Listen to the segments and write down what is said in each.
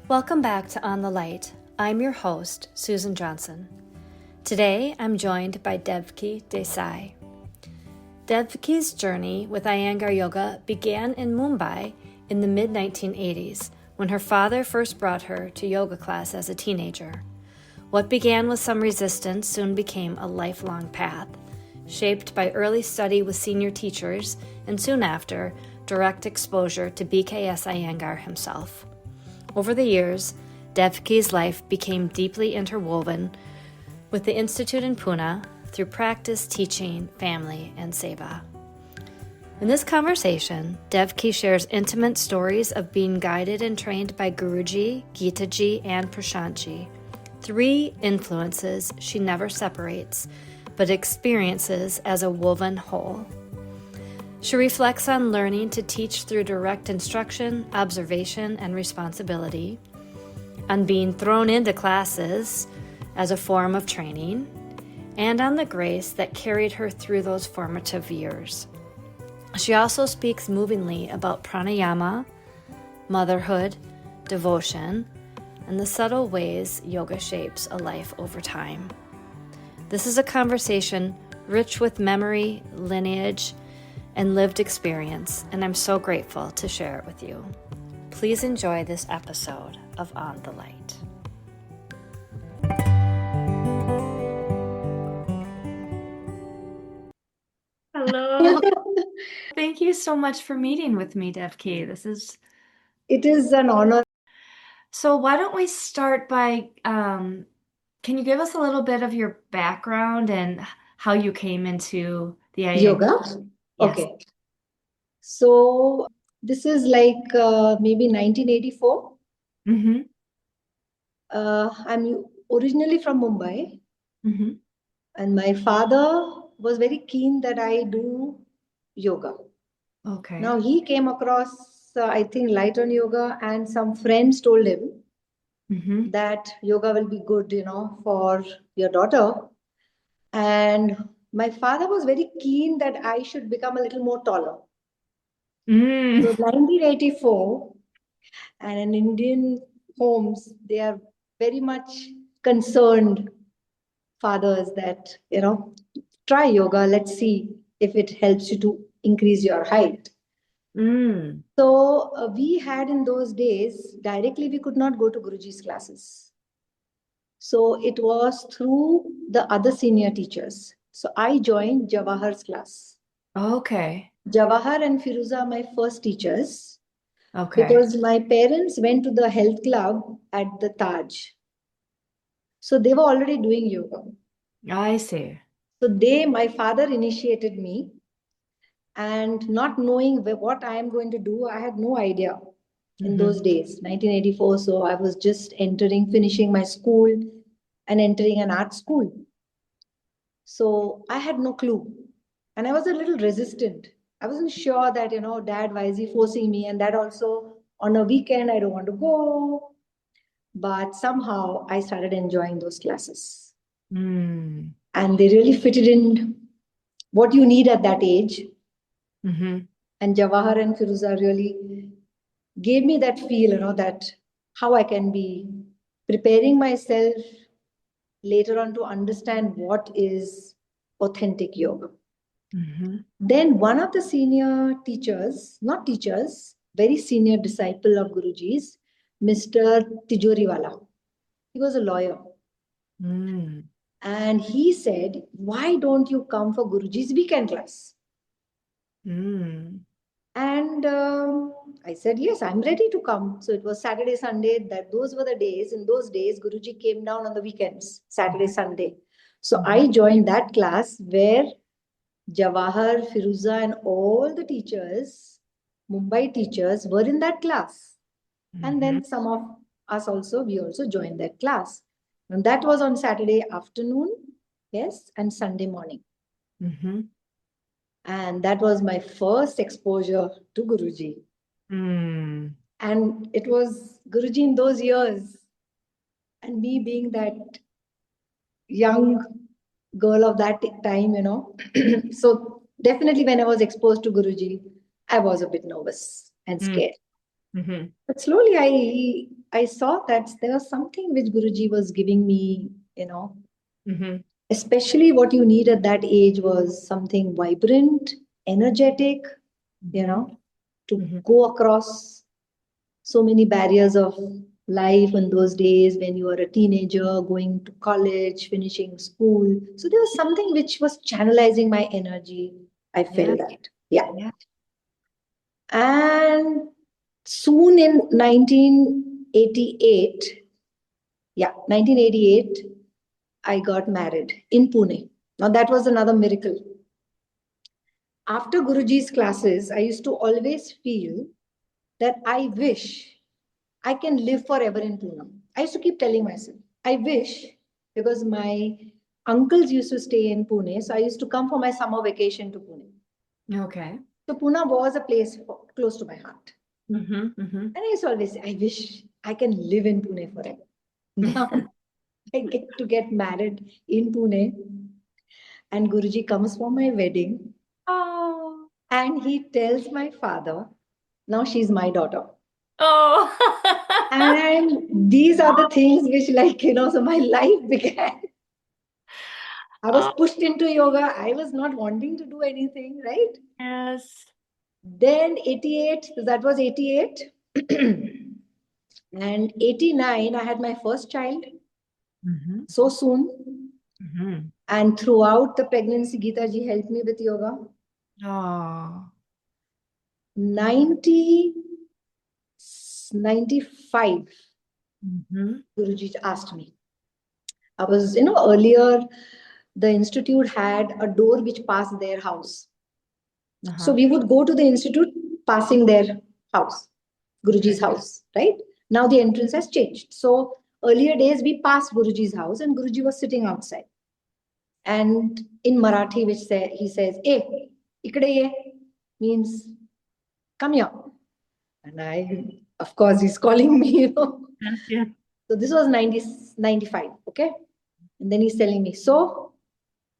Welcome back to On the Light. I'm your host, Susan Johnson. Today, I'm joined by Devki Desai. Devki's journey with Iyengar Yoga began in Mumbai in the mid-1980s when her father first brought her to yoga class as a teenager. What began with some resistance soon became a lifelong path, shaped by early study with senior teachers and soon after, direct exposure to B.K.S. Iyengar himself. Over the years, Devki's life became deeply interwoven with the Institute in Pune through practice, teaching, family, and seva. In this conversation, Devki shares intimate stories of being guided and trained by Guruji, Geetaji, and Prashantji, three influences she never separates, but experiences as a woven whole. She reflects on learning to teach through direct instruction, observation, and responsibility, on being thrown into classes as a form of training, and on the grace that carried her through those formative years. She also speaks movingly about pranayama, motherhood, devotion, and the subtle ways yoga shapes a life over time. This is a conversation rich with memory, lineage, and lived experience, and I'm so grateful to share it with you. Please enjoy this episode of On the Light. Hello. Thank you so much for meeting with me, Devki. It is an honor. So why don't we start by, can you give us a little bit of your background and how you came into the Iyengar? Yoga? Yes. Okay. So this is like maybe 1984. Mm-hmm. I'm originally from Mumbai, Mm-hmm. and my father was very keen that I do yoga. Okay. Now he came across, I think, light on yoga, and some friends told him Mm-hmm. that yoga will be good, for your daughter. And my father was very keen that I should become a little more taller. So 1984, and in Indian homes, they are very much concerned, fathers, that, try yoga, let's see if it helps you to increase your height. So we had in those days, directly we could not go to Guruji's classes. So it was through the other senior teachers. So I joined Jawahar's class. Okay. Jawahar and Firuza are my first teachers. Okay. Because my parents went to the health club at the Taj. So they were already doing yoga. I see. So my father initiated me, and not knowing what I am going to do, I had no idea in those days, 1984. So I was just finishing my school and entering an art school. So I had no clue. And I was a little resistant. I wasn't sure that, Dad, why is he forcing me? And that also on a weekend, I don't want to go. But somehow I started enjoying those classes. And they really fitted in what you need at that age. And Jawahar and Firuza really gave me that feel, that how I can be preparing myself later on to understand what is authentic yoga. Then one of the senior teachers, not teachers, very senior disciple of Guruji's, Mr. Tijoriwala. He was a lawyer. And he said, why don't you come for Guruji's weekend class? And I said, yes, I'm ready to come. So it was Saturday, Sunday. Those were the days. In those days, Guruji came down on the weekends, Saturday, Sunday. So I joined that class where Jawahar, Firuza, and all the teachers, Mumbai teachers, were in that class. And then some of us also, we also joined that class. And that was on Saturday afternoon, yes, and Sunday morning. And that was my first exposure to Guruji. And it was Guruji in those years. And me being that young girl of that time, So definitely when I was exposed to Guruji, I was a bit nervous and scared. Mm-hmm. But slowly I saw that there was something which Guruji was giving me, Mm-hmm. especially what you need at that age was something vibrant, energetic, Mm-hmm. to Mm-hmm. go across so many barriers of life in those days when you were a teenager, going to college, finishing school. So there was something which was channelizing my energy. I Yeah. felt that. Yeah. Yeah. And soon in 1988, 1988, I got married in Pune. Now that was another miracle. After Guruji's classes, I used to always feel that I wish I can live forever in Pune. I used to keep telling myself, I wish, because my uncles used to stay in Pune, so I used to come for my summer vacation to Pune. Okay. So Pune was a place close to my heart. Mm-hmm. Mm-hmm. And I used to always say, I wish I can live in Pune forever. Now I get to get married in Pune, and Guruji comes for my wedding, Oh. and he tells my father, now she's my daughter. Oh. And these are the things which, so my life began. I was Oh, pushed into yoga. I was not wanting to do anything, right? yes. Then 88, that was 88. And 89, I had my first child Mm-hmm. so soon. Mm-hmm. And throughout the pregnancy, Geetaji helped me with yoga. Oh. 90, 95, Mm-hmm. Guruji asked me. I was, earlier the institute had a door which passed their house. So Uh-huh. we would go to the institute passing their house, Guruji's house, right? Now the entrance has changed. So earlier days we passed Guruji's house and Guruji was sitting outside. And in Marathi, he says, "Eh, ikde ye," means come here. And of course, he's calling me. Yes, yes. So this was 95, okay? And then he's telling me, so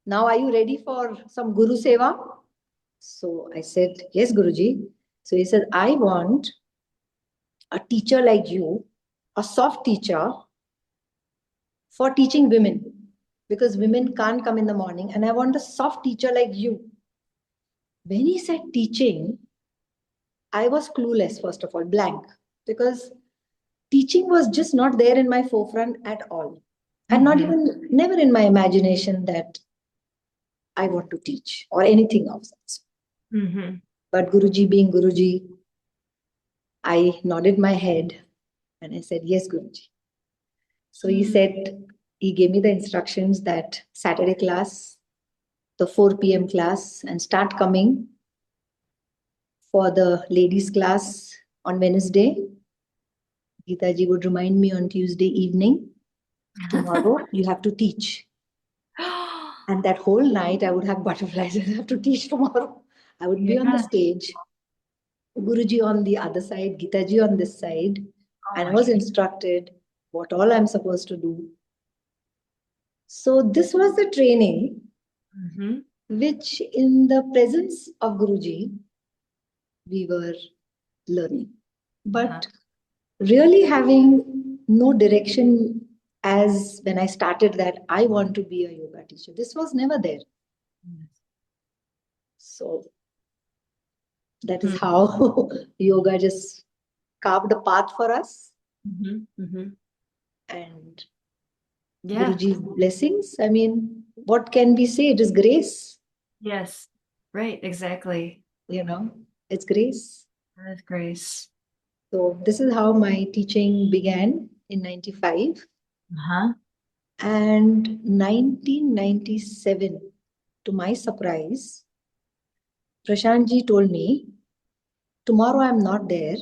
now are you ready for some Guru Seva? So I said, yes, Guruji. So he said, I want a teacher like you, a soft teacher for teaching women, because women can't come in the morning. And I want a soft teacher like you. When he said teaching, I was clueless, first of all, blank, because teaching was just not there in my forefront at all. And not Mm-hmm. even, never in my imagination that I want to teach or anything of that. Mm-hmm. But Guruji being Guruji, I nodded my head and I said, yes, Guruji. So he said, he gave me the instructions that Saturday class, the 4 p.m. class, and start coming for the ladies' class on Wednesday. Geetaji would remind me on Tuesday evening, tomorrow you have to teach. And that whole night I would have butterflies. I have to teach tomorrow. I would be on the Yeah. stage, Guruji on the other side, Geetaji on this side, Oh and I my was God. instructed what all I'm supposed to do. So this was the training Mm-hmm. which in the presence of Guruji, we were learning. Uh-huh. But really having no direction as when I started that I want to be a yoga teacher. This was never there. Yes. So that is Hmm. how yoga just carved a path for us. Mm-hmm. Mm-hmm. And Yeah. Guruji's blessings. I mean, what can we say? It is grace, Yes. Right. Exactly. it's grace. That is grace. So this is how my teaching began in 95. Uh-huh. And 1997, to my surprise, Prashantji told me, tomorrow I'm not there,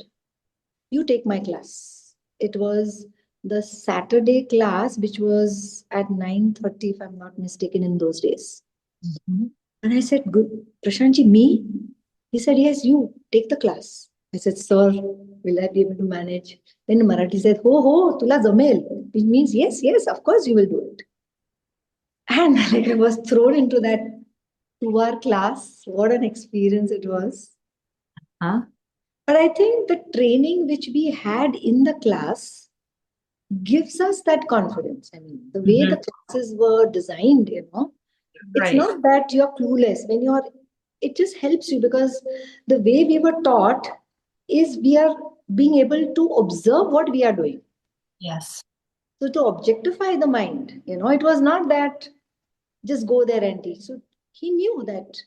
you take my class. It was the Saturday class, which was at 9:30, if I'm not mistaken, in those days. Mm-hmm. And I said, good, Prashantji, me? He said, yes, you take the class. I said, sir, will I be able to manage? Then Marathi said, ho, tula zamel, which means, yes, yes, of course you will do it. And like I was thrown into that 2 hour class. What an experience it was. Huh? But I think the training which we had in the class gives us that confidence. I mean, the way the classes were designed, it's Right. not that you're clueless. It just helps you because the way we were taught is we are being able to observe what we are doing. Yes. So to objectify the mind, it was not that just go there and teach. So he knew that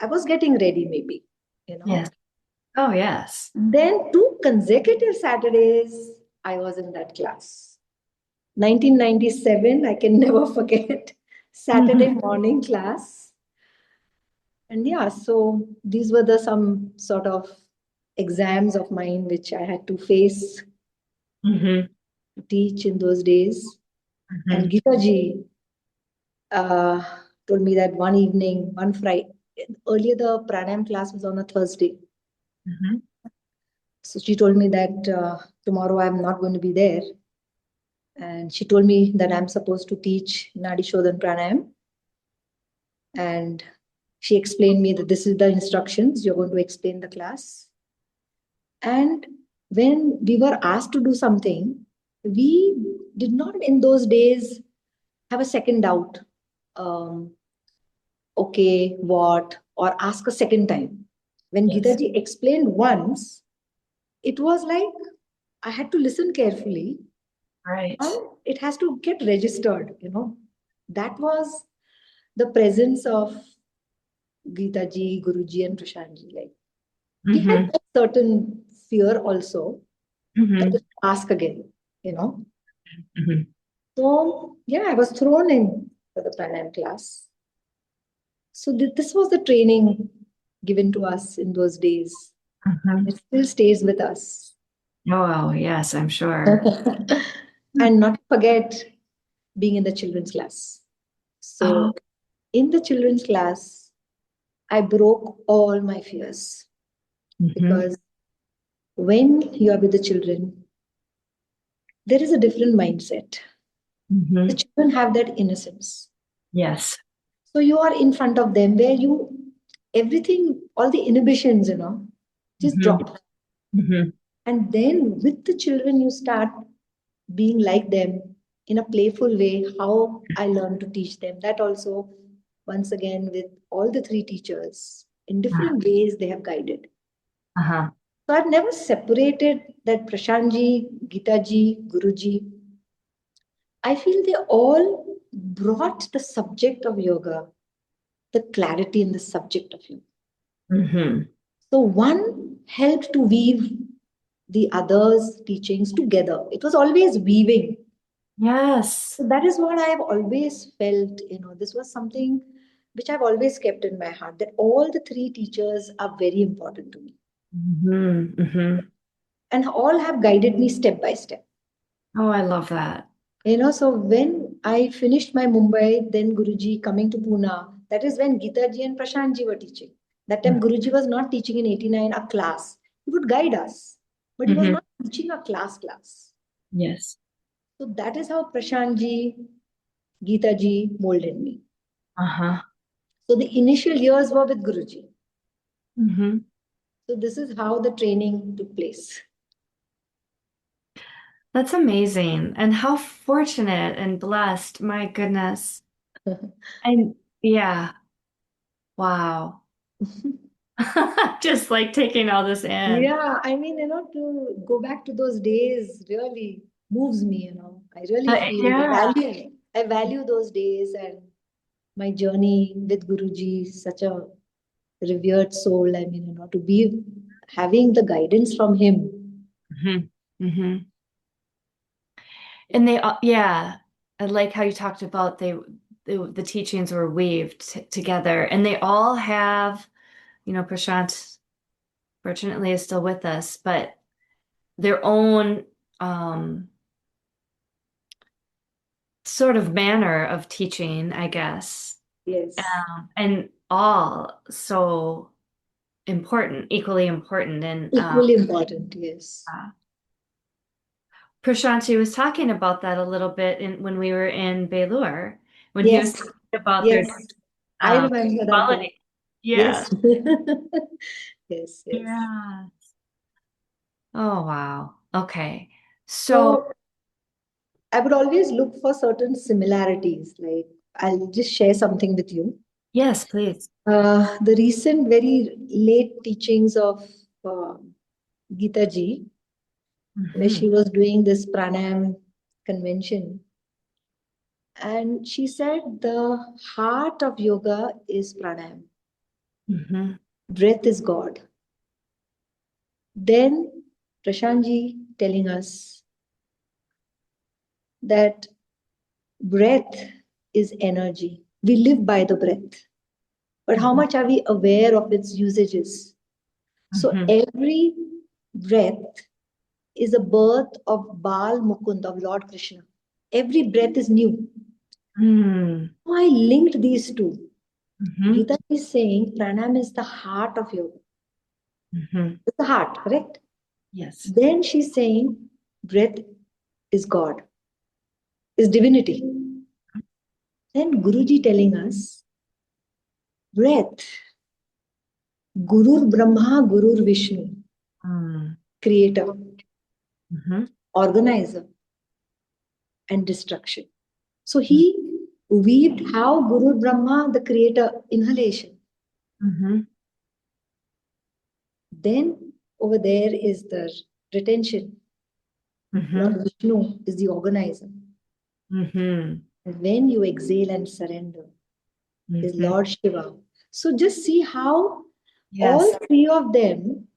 I was getting ready, maybe. Yes. Oh, yes. Then 2 consecutive Saturdays, I was in that class. 1997, I can never forget, Saturday morning class. And yeah, so these were the some sort of exams of mine which I had to face, Mm-hmm. teach in those days. And Mm-hmm. Geetaji uh, told me that one evening, one Friday, earlier the pranayam class was on a Thursday. Mm-hmm. So she told me that tomorrow I'm not going to be there. And she told me that I'm supposed to teach Nadi Shodhan Pranayam. And she explained me that this is the instructions, you're going to explain the class. And when we were asked to do something, we did not in those days have a second doubt. Um, okay, what? Or ask a second time. When Yes. Geetaji explained once, it was like I had to listen carefully Right. and it has to get registered. That was the presence of Geetaji, Guruji, and Prashantji. Like we had Mm-hmm. a certain fear also that Mm-hmm. we ask again. Mm-hmm. So yeah, I was thrown in for the pranayam class. So this was the training given to us in those days. Mm-hmm. It still stays with us. Oh, well, yes, I'm sure. And not to forget being in the children's class. Oh. So in the children's class, I broke all my fears Mm-hmm. because when you are with the children, there is a different mindset. The Mm-hmm. children have that innocence. Yes. So you are in front of them where everything, all the inhibitions, just Mm-hmm. drop. Mm-hmm. And then with the children, you start being like them in a playful way, how I learned to teach them. That also, once again, with all the three teachers, in different ways, they have guided. Uh-huh. So I've never separated that Prashantji, Geetaji, Guruji. I feel they all brought the subject of yoga, the clarity in the subject of yoga. Mm-hmm. So one helped to weave the other's teachings together. It was always weaving. Yes. So that is what I have always felt. This was something which I've always kept in my heart that all the three teachers are very important to me Mm-hmm. Mm-hmm. and all have guided me step by step. Oh, I love that. So when I finished my Mumbai, then Guruji coming to Pune, that is when Geetaji and Prashantji were teaching. That time Guruji was not teaching in 89 a class. He would guide us, but he was Mm-hmm. not teaching a class. Yes. So that is how Prashantji, Geetaji molded me. Uh-huh. So the initial years were with Guruji. Mm-hmm. So this is how the training took place. That's amazing. And how fortunate and blessed. My goodness. And yeah, wow. Just like taking all this in. Yeah, I mean, to go back to those days really moves me. I really feel Yeah. I value those days and my journey with Guruji, such a revered soul. I mean, to be having the guidance from him. Hmm. Hmm. And they, yeah, I like how you talked about the teachings were weaved together, and they all have, Prashant fortunately is still with us, but their own um, sort of manner of teaching, I guess, Yes. and all so important, equally important, and Equally important, yes. uh, Prashantji was talking about that a little bit when we were in Belur, when he was Yes. talking about their Yes. I remember that day. quality. Yeah. Yes. Yes, yes. Yeah. Oh, wow. Okay. So, So I would always look for certain similarities. Like, I'll just share something with you. yes, please. The recent, very late teachings of uh, Geetaji, where Mm-hmm. she was doing this pranayam convention. And she said the heart of yoga is pranayam, Mm-hmm. breath is God. Then Prashantji telling us that breath is energy. We live by the breath. But how Mm-hmm. much are we aware of its usages? So Mm-hmm. every breath is a birth of Bal Mukund, of Lord Krishna. Every breath is new. Mm-hmm. So I linked these two. Mm-hmm. Gita is saying pranayam is the heart of yoga. Mm-hmm. It's the heart, correct? Yes. Then she's saying breath is God, is divinity. Then Guruji telling us breath, Gurur Brahma, Gurur Vishnu, creator, Mm-hmm. organizer, and destruction. So he weaved how Guru Brahma, the creator, inhalation. Mm-hmm. Then over there is the retention. Mm-hmm. Lord Vishnu is the organizer. Mm-hmm. And when you exhale and surrender is Mm-hmm. Lord Shiva. So just see how all Yes. three of them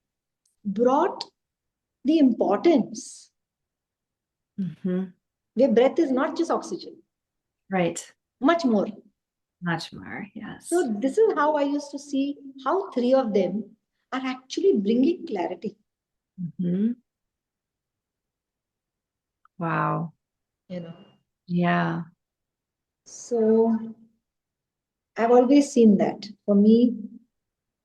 brought the importance Mm-hmm. where breath is not just oxygen, Right. much more. Much more. Yes. So this is how I used to see how three of them are actually bringing clarity. Mm-hmm. Wow. You know. Yeah. So I've always seen that. For me,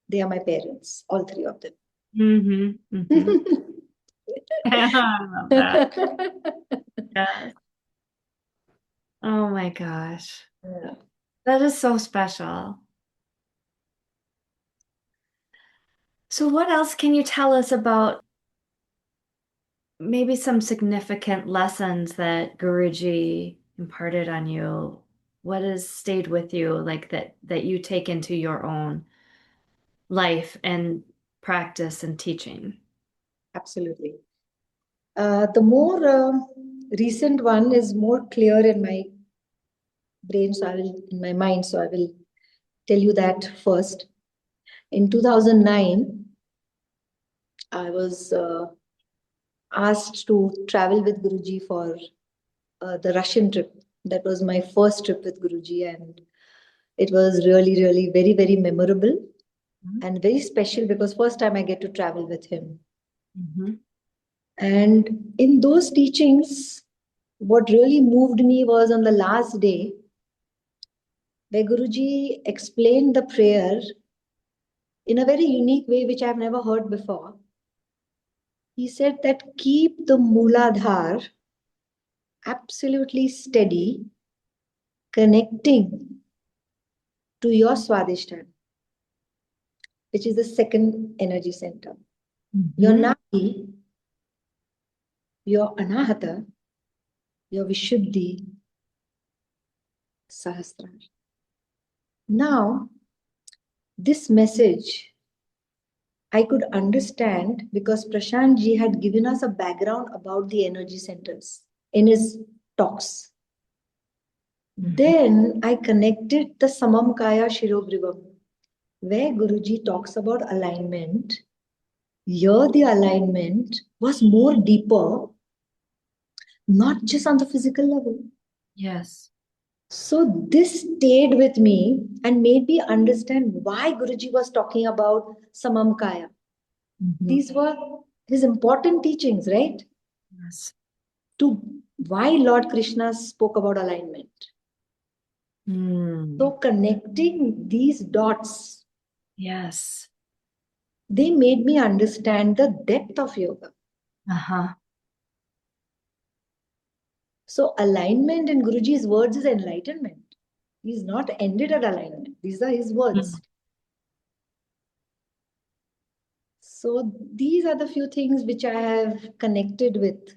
they are my parents, all three of them. Mm-hmm. Mm-hmm. I love that. Yes. Oh my gosh. Yeah. That is so special. So, what else can you tell us about maybe some significant lessons that Guruji imparted on you? What has stayed with you, like that you take into your own life and practice and teaching? Absolutely. The more recent one is more clear in my brain, so I will, in my mind, so I will tell you that first. In 2009, I was asked to travel with Guruji for the Russian trip. That was my first trip with Guruji, and it was really, really very, very memorable and very special because first time I get to travel with him. Mm-hmm. And in those teachings, what really moved me was on the last day, where Guruji explained the prayer in a very unique way, which I've never heard before. He said that keep the Mooladhar absolutely steady, connecting to your Swadhisthana, which is the second energy center. Your Mm-hmm. Nadi, your Anahata, your Vishuddhi, Sahasrara. Now, this message I could understand because Prashantji had given us a background about the energy centers in his talks. Then I connected the Samam Kaya Shirogrivam, where Guruji talks about alignment. Here, the alignment was more deeper, not just on the physical level. Yes. So, this stayed with me and made me understand why Guruji was talking about Samam Kaya. Mm-hmm. These were his important teachings, right? Yes. To why Lord Krishna spoke about alignment. Mm. So, connecting these dots, Yes. they made me understand the depth of yoga. Uh-huh. So, alignment in Guruji's words is enlightenment. He's not ended at alignment. These are his words. Mm. So these are the few things which I have connected with.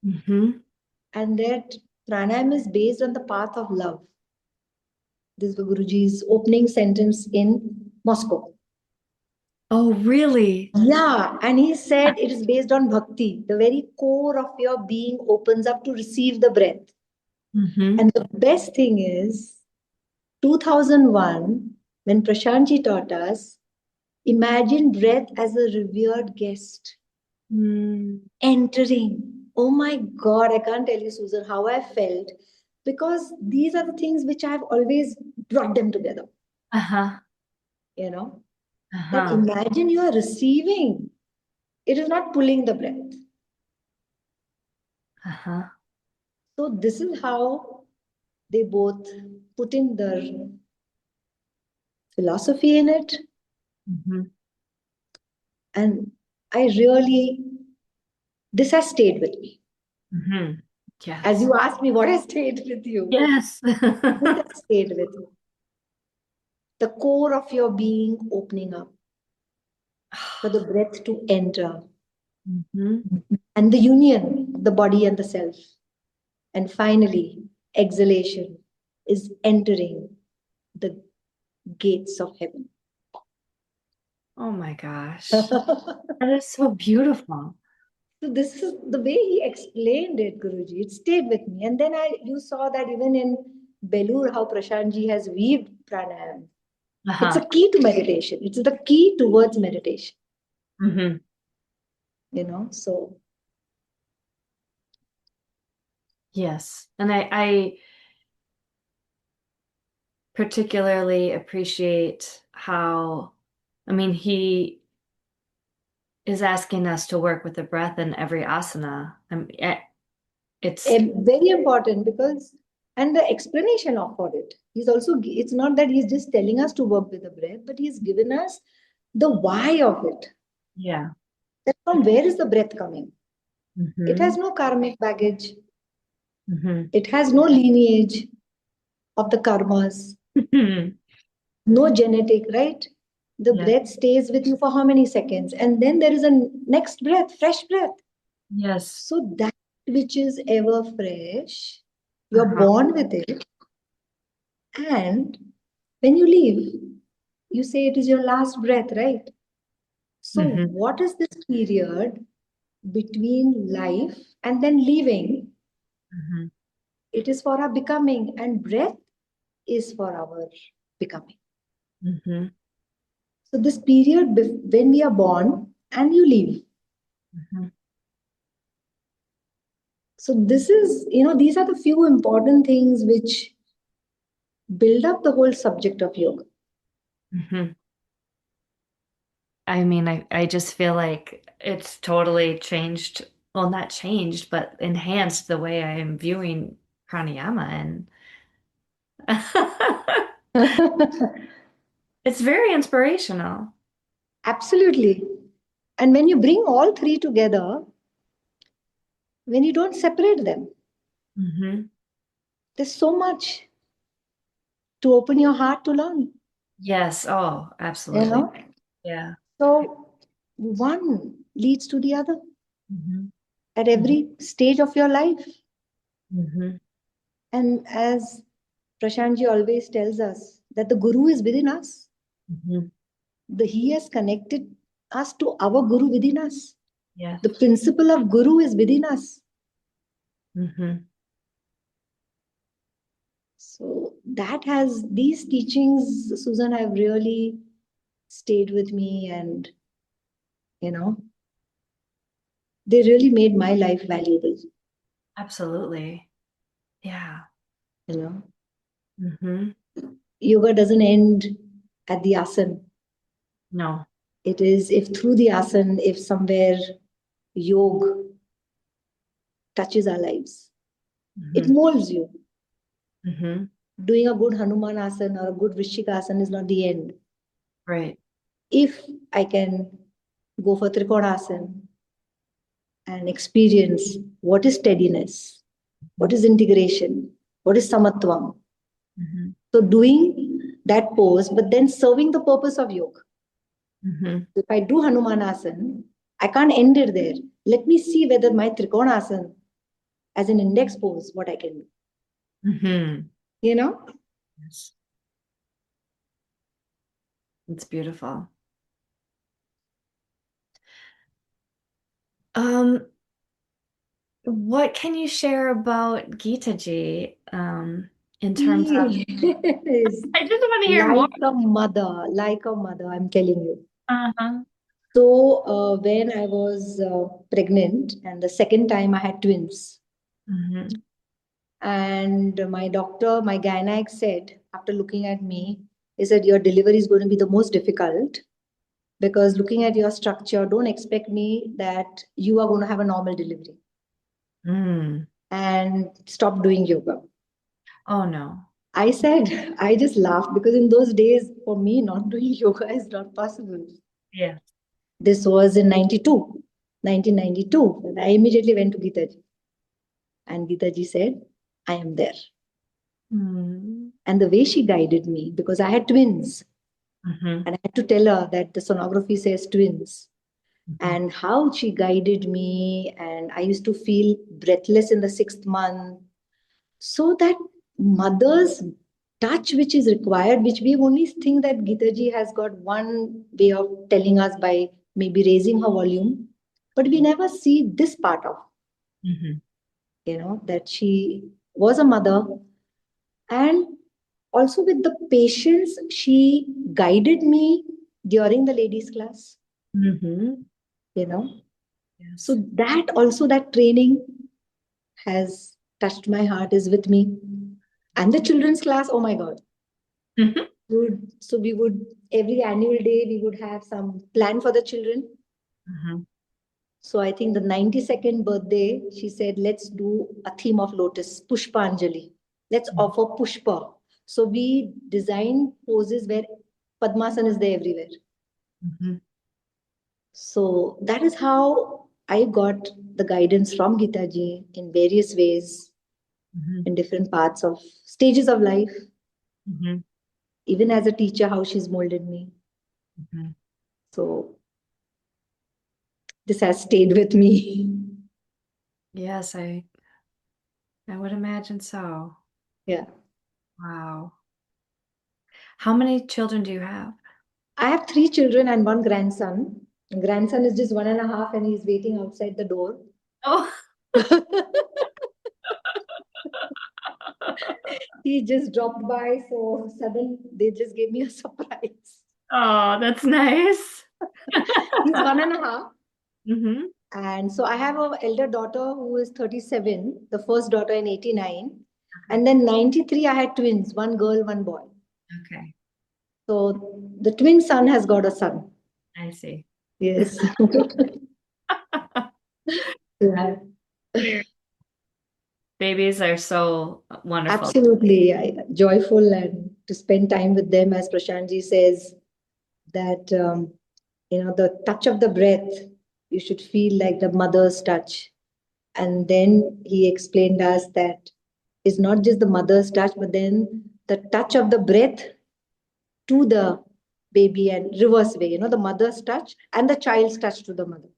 And that pranayam is based on the path of love. This is Guruji's opening sentence in Moscow. Oh, really? Yeah, and he said it is based on bhakti. The very core of your being opens up to receive the breath. And the best thing is, 2001, when Prashantji taught us, imagine breath as a revered guest entering. Oh my God, I can't tell you, Susan, how I felt, because these are the things which I've always brought them together. You know, that imagine you are receiving. It is not pulling the breath. So this is how they both put in their philosophy in it. And I really, this has stayed with me. Yes. As you asked me, what has stayed with you? Yes. This has stayed with you. The core of your being opening up for the breath to enter. And the union of the body and the self. And finally, exhalation is entering the gates of heaven. Oh my gosh. That is so beautiful. So this is the way he explained it, Guruji. It stayed with me. And then you saw that even in Belur, how Prashantji has weaved pranayam. It's a key to meditation. It's the key towards meditation. You know, so. Yes. And I particularly appreciate how, I mean, he is asking us to work with the breath in every asana. It's very important because, and the explanation of for it. He's also, it's not that he's just telling us to work with the breath, but he's given us the why of it. Yeah. That from where is the breath coming? It has no karmic baggage. It has no lineage of the karmas. No genetic, right? The breath stays with you for how many seconds? And then there is a next breath, fresh breath. Yes. So that which is ever fresh, you're born with it. And when you leave, you say it is your last breath, right? So what is this period between life and then leaving? It is for our becoming, and breath is for our becoming. So this period when we are born and you leave. So this is, these are the few important things which build up the whole subject of yoga. I mean, I just feel like it's totally changed, well, not changed, but enhanced the way I am viewing pranayama. And it's very inspirational. Absolutely. And when you bring all three together, when you don't separate them, there's so much to open your heart to learn. Yes. Oh, absolutely. Yeah. So one leads to the other at every stage of your life. And as Prashantji always tells us, that the Guru is within us. He has connected us to our Guru within us. Yes. The principle of Guru is within us. So that has, these teachings, Susan, have really stayed with me, and they really made my life valuable. Absolutely. Yeah. Yoga doesn't end at the asana. No. It is, if through the asana, if somewhere yoga touches our lives, it molds you. Doing a good Hanuman asana or a good Vrishika asana is not the end. Right. If I can go for Trikonasana and experience what is steadiness, what is integration, what is samatvam. So doing that pose, but then serving the purpose of yoga. Mm-hmm. If I do Hanumanasana, I can't end it there. Let me see whether my Trikonasana as an index pose, what I can do. Mm-hmm. You know? Yes. It's beautiful. Um, what can you share about Geetaji, in terms of, She is I just want to hear more. like a mother, I'm telling you. Uh-huh. So, when I was pregnant, and the second time I had twins, Mm-hmm. and my doctor, my gynec said, after looking at me, he said, your delivery is going to be the most difficult because looking at your structure, don't expect me that you are going to have a normal delivery Mm. and stop doing yoga. Oh no. I said, I just laughed because in those days, for me, not doing yoga is not possible. Yeah. This was in 1992. And I immediately went to Geetaji. And Geetaji said, I am there. Mm. And the way she guided me, because I had twins, Mm-hmm. and I had to tell her that the sonography says twins, Mm-hmm. and how she guided me. And I used to feel breathless in the 6th month. So that mother's touch, which is required, which we only think that Geetaji has got one way of telling us by maybe raising her volume, but we never see this part of, Mm-hmm. that she was a mother. And also with the patience, she guided me during the ladies' class, Mm-hmm. you know. Yes. So that also, that training has touched my heart, is with me. And the children's class, oh my God. Mm-hmm. So we would, every annual day, we would have some plan for the children. Mm-hmm. So I think the 92nd birthday, she said, let's do a theme of lotus, Pushpanjali. Let's offer Pushpa. So we designed poses where Padmasana is there everywhere. Mm-hmm. So that is how I got the guidance from Geetaji in various ways, Mm-hmm. in different parts of stages of life, Mm-hmm. even as a teacher, how she's molded me. Mm-hmm. So this has stayed with me. Yes, I would imagine so. Yeah. Wow. How many children do you have? I have 3 children and one grandson. Grandson is just 1.5 and he's waiting outside the door. Oh. He just dropped by, so sudden they just gave me a surprise. Oh, that's nice. He's 1.5. Mm-hmm. And so I have an elder daughter who is 37, the first daughter in 89. And then 93, I had twins, one girl, one boy. Okay, So the twin son has got a son. I see. Yes. Yeah. Very- Babies are so wonderful. Absolutely joyful, and to spend time with them, as Prashantji says, that the touch of the breath, you should feel like the mother's touch. And then he explained us that it's not just the mother's touch, but then the touch of the breath to the baby, and reverse way, the mother's touch and the child's touch to the mother.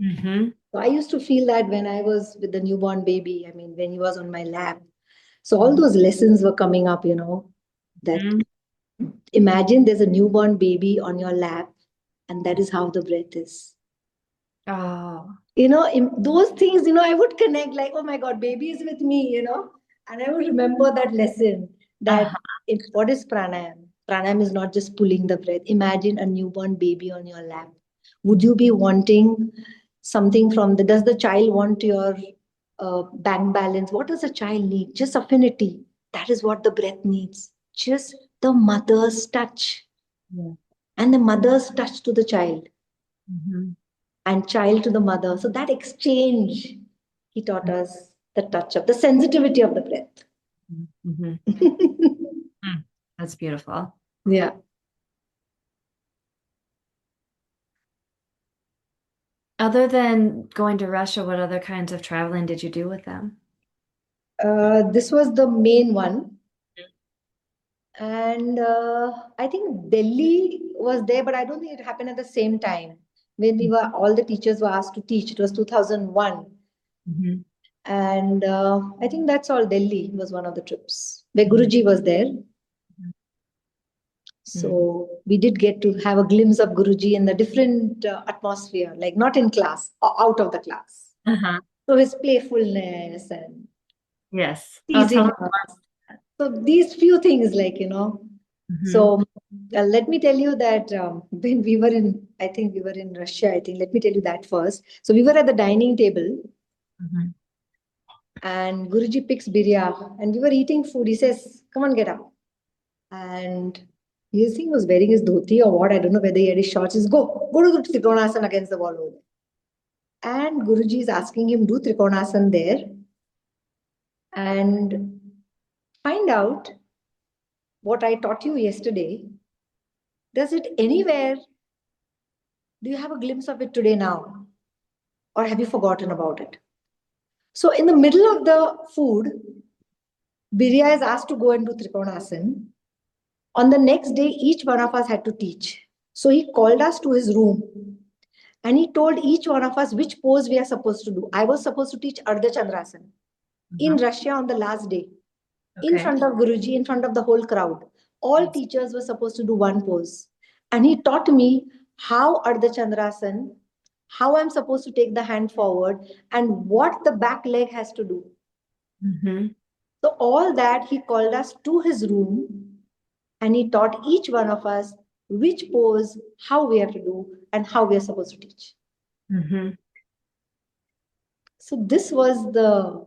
Mm-hmm. So I used to feel that when I was with the newborn baby, I mean, when he was on my lap. So all those lessons were coming up, that Mm-hmm. imagine there's a newborn baby on your lap, and that is how the breath is. Oh. In those things, I would connect like, oh my God, baby is with me, and I would remember that lesson that Uh-huh. what is pranayam? Pranayam is not just pulling the breath. Imagine a newborn baby on your lap. Would you be wanting something does the child want your bank balance? What does a child need? Just affinity. That is what the breath needs. Just the mother's touch, Yeah. and the mother's touch to the child, Mm-hmm. and child to the mother. So that exchange, he taught us the touch of the sensitivity of the breath. Mm-hmm. Mm. That's beautiful. Yeah. Other than going to Russia, what other kinds of traveling did you do with them? This was the main one. And I think Delhi was there, but I don't think it happened at the same time. When all the teachers were asked to teach, it was 2001. Mm-hmm. And I think that's all. Delhi was one of the trips where Guruji was there. So we did get to have a glimpse of Guruji in the different atmosphere, like not in class, or out of the class. Uh-huh. So his playfulness and Yes. teasing tell us. So these few things, so let me tell you that when we were in, I think we were in Russia, let me tell you that first. So we were at the dining table Mhm. and Guruji picks birya and we were eating food. He says, come on, get up. And his thing was wearing his dhoti or what, I don't know whether he had his shorts. He says, go to the Trikonasana against the wall over there. And Guruji is asking him, do Trikonasana there and find out what I taught you yesterday. Does it anywhere? Do you have a glimpse of it today now? Or have you forgotten about it? So in the middle of the food, Birya is asked to go and do Trikonasana. On the next day, each one of us had to teach. So he called us to his room and he told each one of us which pose we are supposed to do. I was supposed to teach Ardha Chandrasana in Russia on the last day, in front of Guruji, in front of the whole crowd. All teachers were supposed to do one pose. And he taught me how Ardha Chandrasana, how I'm supposed to take the hand forward, and what the back leg has to do. Mm-hmm. So all that he called us to his room and he taught each one of us which pose, how we have to do, and how we are supposed to teach. Mm-hmm. So this was the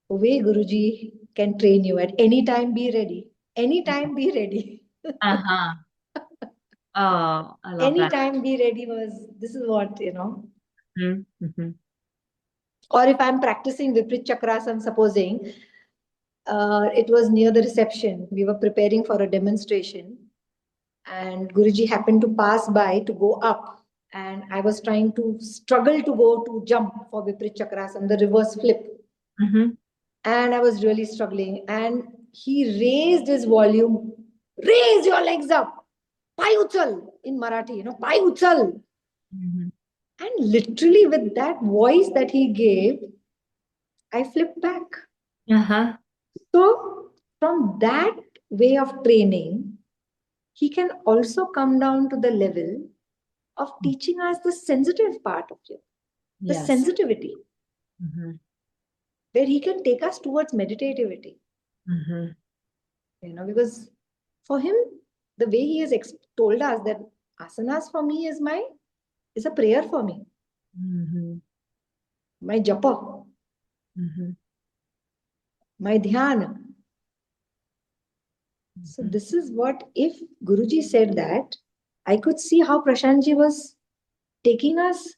way Guruji can train you. At any time, be ready. Anytime, be ready. Uh-huh. Oh, I love that. Anytime, be ready this is what, Mm-hmm. Mm-hmm. Or if I'm practicing Viprit Chakrasana, supposing it was near the reception, we were preparing for a demonstration and Guruji happened to pass by to go up and I was trying to struggle to go to jump for Viprit Chakrasana, the reverse flip. Mm-hmm. And I was really struggling and he raised his volume, raise your legs up, pai uchal in Marathi, pai uchal. Mm-hmm. And literally with that voice that he gave, I flipped back. Uh-huh. So from that way of training, he can also come down to the level of teaching us the sensitive part of you, the sensitivity, where he can take us towards meditativity. Because for him, the way he has told us that asanas for me is a prayer for me. My japa, my dhyana. So this is what, if Guruji said that, I could see how Prashantji was taking us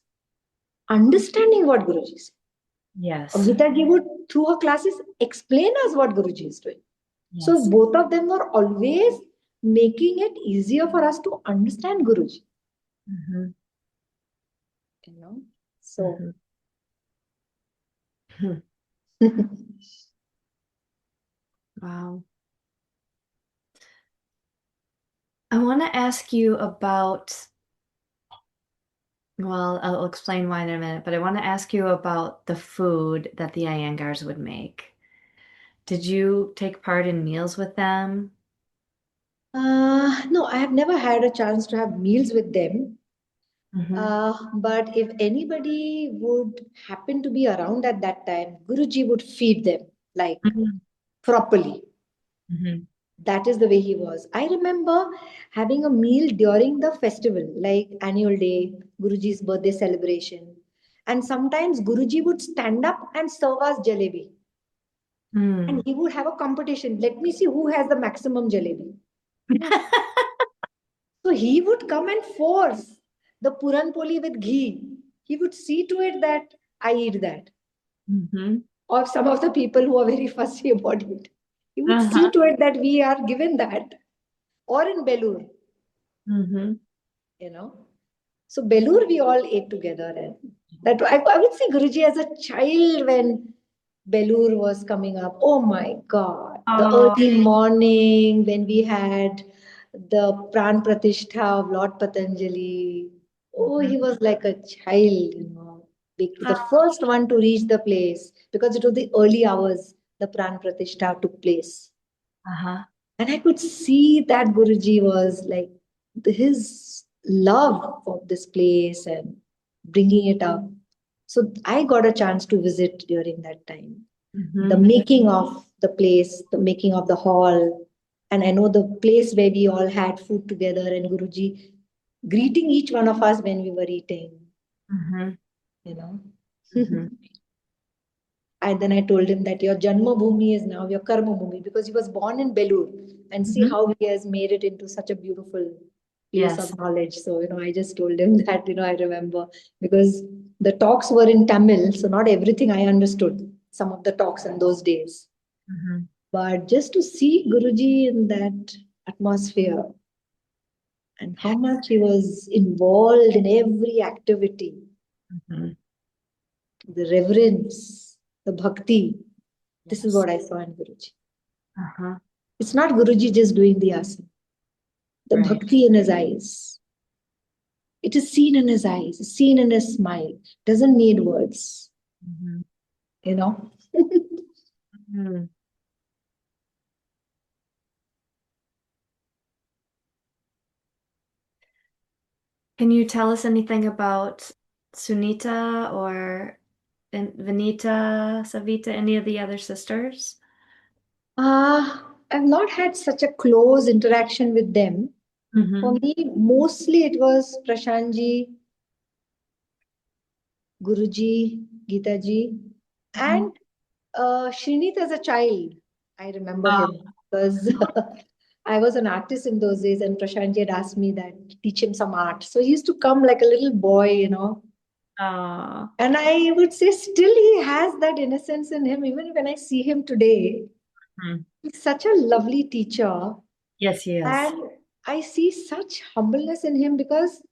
understanding what Guruji said. Yes. Geetaji would, through her classes, explain us what Guruji is doing. Yes. So both of them were always making it easier for us to understand Guruji. So. Wow. I want to ask you about, well, I'll explain why in a minute, but I want to ask you about the food that the Iyengars would make. Did you take part in meals with them? No, I have never had a chance to have meals with them. But if anybody would happen to be around at that time, Guruji would feed them properly. That is the way he was. I remember having a meal during the festival, like annual day, Guruji's birthday celebration. And sometimes Guruji would stand up and serve us jalebi. And he would have a competition. Let me see who has the maximum jalebi. So he would come and force the puran poli with ghee. He would see to it that I eat that. Or some of the people who are very fussy about it. He would see to it that we are given that. Or in Belur. So Belur we all ate together. And that I would see Guruji as a child when Belur was coming up. Oh my God. The Oh, early morning when we had the Pran Pratishtha of Lord Patanjali. Oh, mhm. he was like a child, the Oh, first one to reach the place because it was the early hours the Pran Pratishtha took place. uh-huh. And I could see that Guruji was like his love for this place and bringing it up. So I got a chance to visit during that time. The Mhm. making of the place, the making of the hall. And I know the place where we all had food together and Guruji greeting each one of us when we were eating, Mhm. you know. Mhm. And then I told him that your Janma Bhumi is now your Karma Bhumi because he was born in Belur and see Mhm. how he has made it into such a beautiful place Yes. of knowledge. So, I just told him that, I remember because the talks were in Tamil. So, not everything I understood, some of the talks in those days. Mhm. But just to see Guruji in that atmosphere and how much he was involved in every activity, Mhm. the reverence, the bhakti, this is Yes. what I saw in Guruji. Uh-huh. It's not Guruji just doing the asana. The Right. bhakti in his eyes. It is seen in his eyes, seen in his smile. Doesn't need words, Mhm. you know. Mhm. Can you tell us anything about Sunita or Vanita, Savita, any of the other sisters? I've not had such a close interaction with them. For Mm-hmm. me, mostly it was Prashantji, Guruji, Geetaji, Mhm. and Srinit as a child. I remember Oh, him because I was an artist in those days, and Prashantji had asked me that teach him some art. So he used to come like a little boy, oh. And I would say still he has that innocence in him. Even when I see him today, Mhm. he's such a lovely teacher. Yes, he is. And I see such humbleness in him because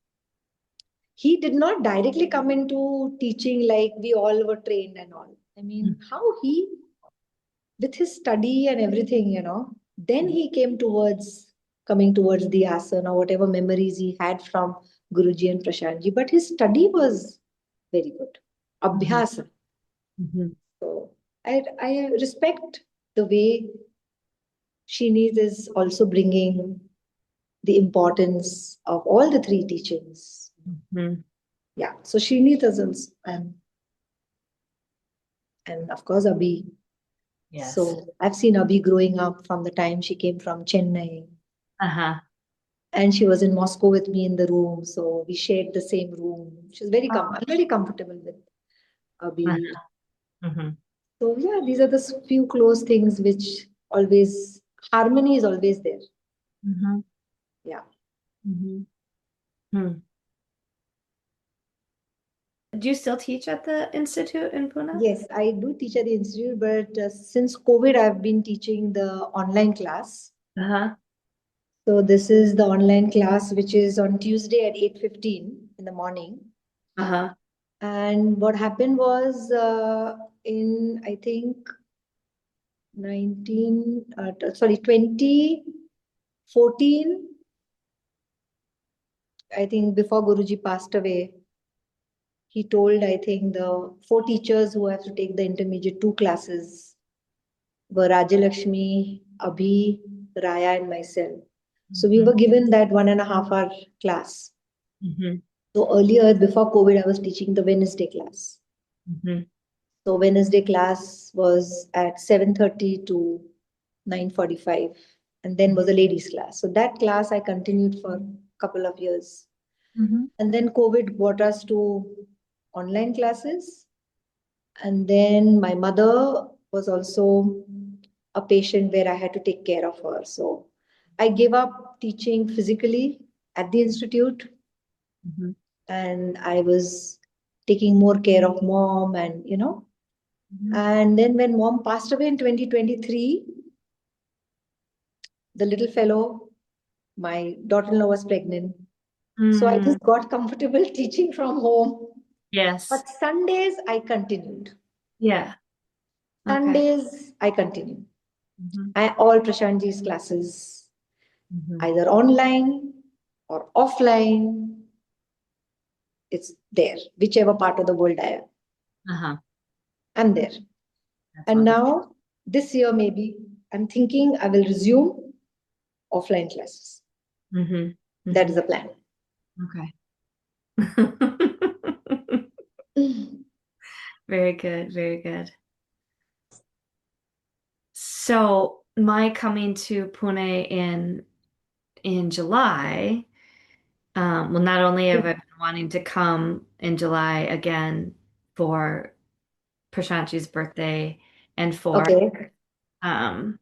he did not directly come into teaching like we all were trained and all. I mean, how he, with his study and everything, then he came towards coming towards the asana or whatever memories he had from Guruji and Prashantji. But his study was very good. Mhm. Abhyasa. Mhm. So I respect the way Shiniz is also bringing the importance of all the three teachings. Mhm. Yeah. So Shiniz is also, and of course Abhi. Yes. So I've seen Abhi growing up from the time she came from Chennai. Uh-huh. And she was in Moscow with me in the room. So we shared the same room. She's Oh. I'm very comfortable with Abhi. Uh-huh. Mhm. So yeah, these are the few close things which always harmony is always there. Mhm. Yeah. Mhm. Hmm. Do you still teach at the institute in Pune? Yes, I do teach at the institute, but since COVID, I've been teaching the online class. Uh-huh. So this is the online class, which is on Tuesday at 8:15 in the morning. Uh-huh. And what happened was in, I think, 2014, I think before Guruji passed away, he told, I think, the four teachers who have to take the intermediate two classes were Rajalakshmi, Abhi, Raya, and myself. So we Mhm. were given that 1.5 hour class. Mhm. So earlier, before COVID, I was teaching the Wednesday class. Mhm. So Wednesday class was at 7:30 to 9:45, and then was a ladies class. So that class I continued for a couple of years. Mhm. And then COVID brought us to online classes. And then my mother was also a patient where I had to take care of her. So I gave up teaching physically at the institute Mhm. and I was taking more care of mom and. Mhm. And then when mom passed away in 2023, the little fellow, my daughter-in-law was pregnant. So I Mm. just got comfortable teaching from home. Yes. But Sundays I continued. Yeah. Okay. Sundays I continued. Mhm. All Prashantji's classes, Mhm. either online or offline, it's there. Whichever part of the world Uh-huh. I'm there. That's And wonderful. now, this year maybe, I'm thinking I will resume offline classes. Mhm. That is Mhm. the plan. Okay. Very good, very good. So my coming to Pune in July, well, not only have I been wanting to come in July again for Prashantji's birthday and for Okay. um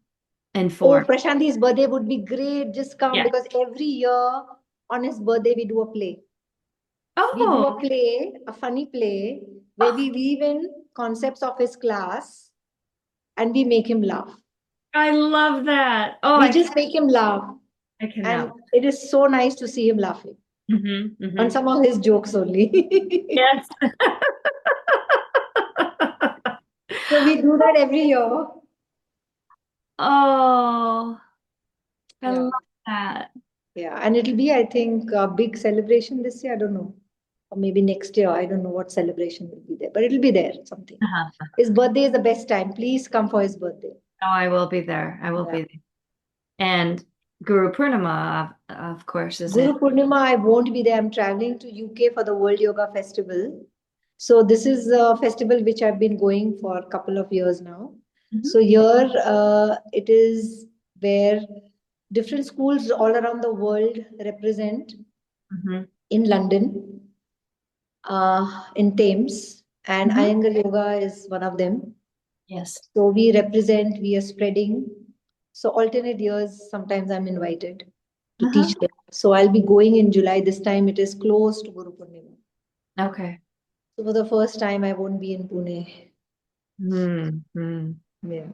and Oh, for Prashanthi's birthday would be great. Just come yeah. because every year on his birthday we do a play. We do a Oh, play, a funny play, where oh, we weave in concepts of his class and we make him laugh. I love that. Oh, We just make him laugh. I cannot. And it is so nice to see him laughing on Mm-hmm. some of his jokes only. Yes. So we do that every year. Oh, I Yeah. love that. Yeah. And it'll be, I think, a big celebration this year. I don't know. Or maybe next year. I don't know what celebration will be there, but it'll be there, something. Uh-huh. His birthday is the best time. Please come for his birthday. Oh, I will be there. I will Yeah. be there. And Guru Purnima, of course, is in. Guru Purnima, I won't be there. I'm traveling to UK for the World Yoga Festival. So this is a festival which I've been going for a couple of years now. Mhm. So here it is where different schools all around the world represent Mhm. in London, in Thames, and Mhm. Iyengar Yoga is one of them. Yes. So we represent, we are spreading. So alternate years, sometimes I'm invited to Uh-huh. teach them. So I'll be going in July. This time it is close to Guru Purnima. Okay. So for the first time, I won't be in Pune. Mm-hmm. Yeah.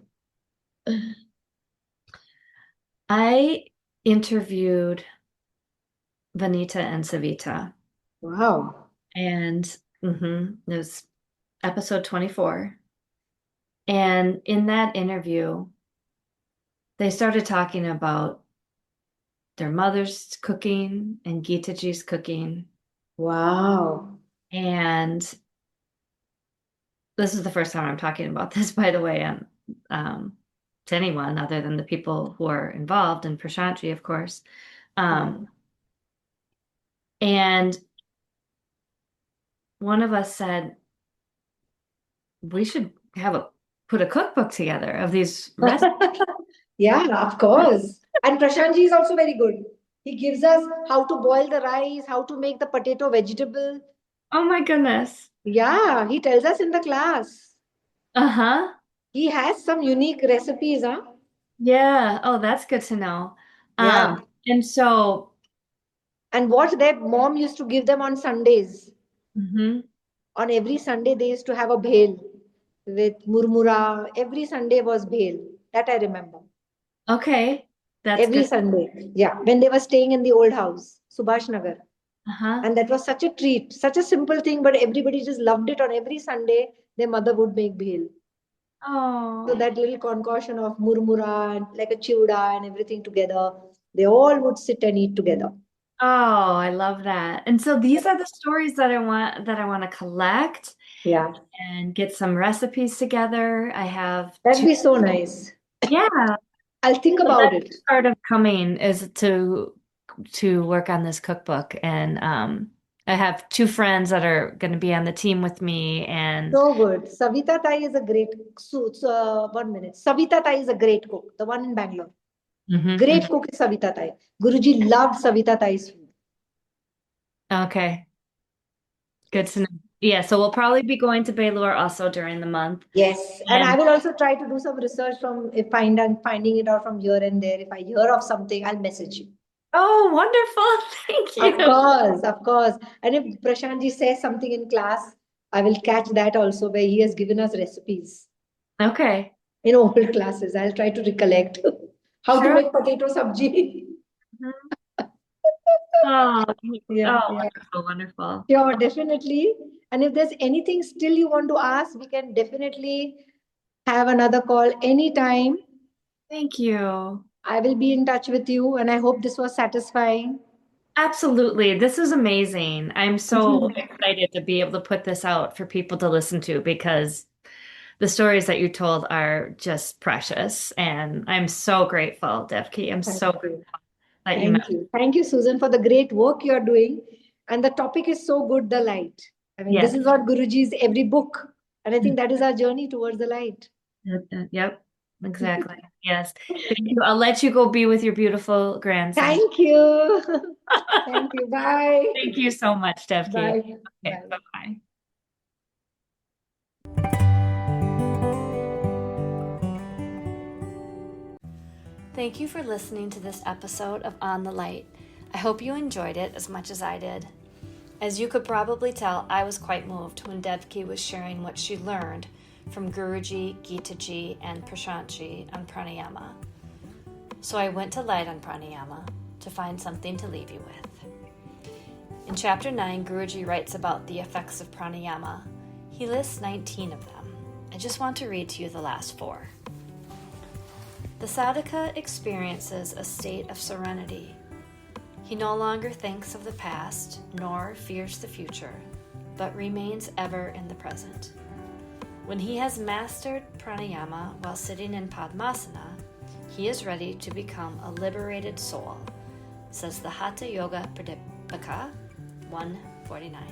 I interviewed Vanita and Savita, Wow. and it was episode 24. And in that interview, they started talking about their mother's cooking and Geetaji's cooking. Wow. And this is the first time I'm talking about this, by the way, to anyone other than the people who are involved, and Prashantji, of course. Um, and one of us said, we should put a cookbook together of these recipes. Yeah, of course. And Prashantji is also very good. He gives us how to boil the rice, how to make the potato vegetable. Oh my goodness. Yeah, he tells us in the class. Uh-huh. He has some unique recipes, huh? Yeah. Oh, that's good to know. Yeah. And so, And what their mom used to give them on Sundays. mhm. On every Sunday, they used to have a bhel with murmura. Every Sunday was bhel. That I remember. Okay, that's Every good. Sunday. Yeah. When they were staying in the old house, Subhash Nagar. Uh-huh. And that was such a treat, such a simple thing, but everybody just loved it. On every Sunday, their mother would make bhel. So Oh, that little concoction of murmura and like a chiuda and everything together, they all would sit and eat together. oh, I love that. And so these are the stories that I want to collect Yeah. and get some recipes together. I have That'd two, be so nice. yeah. I'll think So about that's it. part of coming is to work on this cookbook. And I have two friends that are going to be on the team with me. And So good. Savita Tai is a great so, 1 minute. Savita Tai is a great cook, the one in Bangalore. Mhm. Great cook is Savita Tai. Guruji loved Savita Tai's food. Okay, good to Yes. know. Yeah, so we'll probably be going to Bangalore also during the month. Yes. And I And will also try to do some research from if finding it out from here and there. If I hear of something, I'll message you. oh, wonderful. Thank Of you. course, of course. And if Prashantji says something in class, I will catch that also where he has given us recipes Okay. in old classes. I'll try to recollect how to Sure. make potato sabji. Mhm. Oh, Yeah, oh, yeah. wonderful, wonderful. Sure, definitely. And if there's anything still you want to ask, we can definitely have another call anytime. Thank you. I will be in touch with you, and I hope this was satisfying. Absolutely. This is amazing. I'm so excited to be able to put this out for people to listen to because the stories that you told are just precious. And I'm so grateful, Devki. I'm Thank so you. grateful that you met. Thank you. Thank you, Susan, for the great work you're doing. And the topic is so good, the light. I mean, this Yes. is what Guruji's every book. And I think that is our journey towards the light. Yep. Exactly. Yes. Thank you. I'll let you go be with your beautiful grandson. Thank you. Thank you. Bye. Thank you so much, Devki. Bye. Okay, Bye. bye-bye. Thank you for listening to this episode of On the Light. I hope you enjoyed it as much as I did. As you could probably tell, I was quite moved when Devki was sharing what she learned from Guruji, Geetaji, and Prashantji on pranayama. So I went to light on pranayama to find something to leave you with. In chapter 9, Guruji writes about the effects of pranayama. He lists 19 of them. I just want to read to you the last 4. The sadhaka experiences a state of serenity. He no longer thinks of the past, nor fears the future, but remains ever in the present. When he has mastered pranayama while sitting in Padmasana, he is ready to become a liberated soul, says the Hatha Yoga Pradipika 149.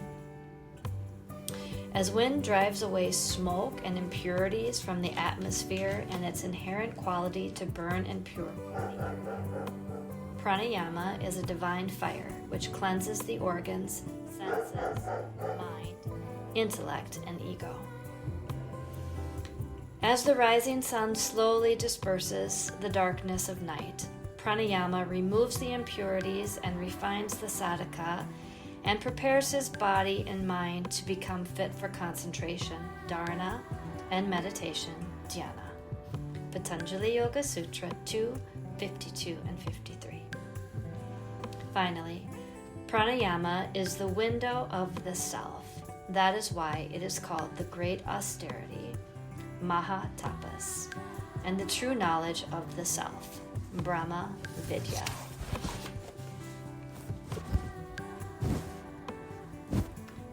As wind drives away smoke and impurities from the atmosphere and its inherent quality to burn and purify, pranayama is a divine fire which cleanses the organs, senses, mind, intellect, and ego. As the rising sun slowly disperses the darkness of night, pranayama removes the impurities and refines the sadhaka and prepares his body and mind to become fit for concentration, dharana, and meditation, dhyana. Patanjali Yoga Sutra 2, 52 and 53. Finally, pranayama is the window of the self. That is why it is called the great austerity, Maha Tapas, and the true knowledge of the self, Brahma Vidya.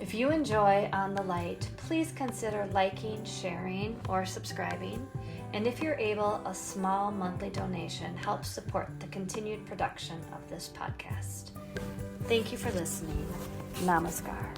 If you enjoy On the Light, please consider liking, sharing, or subscribing. And if you're able, a small monthly donation helps support the continued production of this podcast. Thank you for listening. Namaskar.